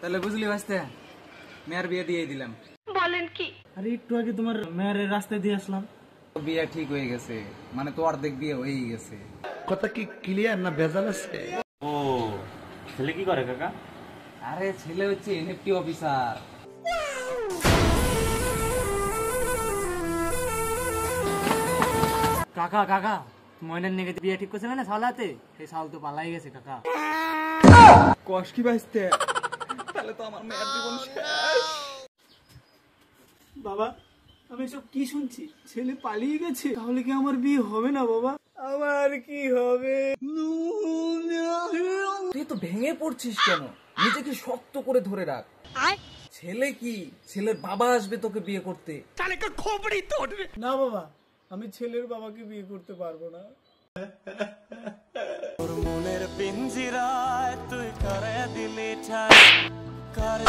তাহলে বুঝলি বাঁচতে মেয়ের বিয়ে দিয়ে দিলাম। বলেন কি? আরে একটু আগে তোমার মেয়ের রাস্তায় দিয়ে আসলাম। বিয়ে ঠিক হয়ে গেছে, মানে তো অর্ধেক বিয়ে হয়েই গেছে। কথা কি ক্লিয়ার না ভেজাল আছে? ও ছেলে কি করে কাকা? আরে ছেলে হচ্ছে এনএফটি অফিসার। কাকা কাকা ময়নার নেগে বিয়ে ঠিক করছে না সালাতে, সেই সাল তো পালাই গেছে কাকা। কষ্ট কি বাঁচতে, তাহলে তো আমার মেয়ের জীবন শেষ। বাবা আমি সব কি শুনছি, ছেলে পালিয়ে গেছে, তাহলে কি আমার বিয়ে হবে না বাবা? আমার কি হবে? তুই তো ভেঙে পড়ছিস কেন? নিজেকে শক্ত করে ধরে রাখ। ছেলে কি, ছেলের বাবা আসবে তোকে বিয়ে করতে। না বাবা, আমি ছেলের বাবাকে বিয়ে করতে পারবো না। মনের পিঞ্জিরায় তুই করে দিলি ঠাই করে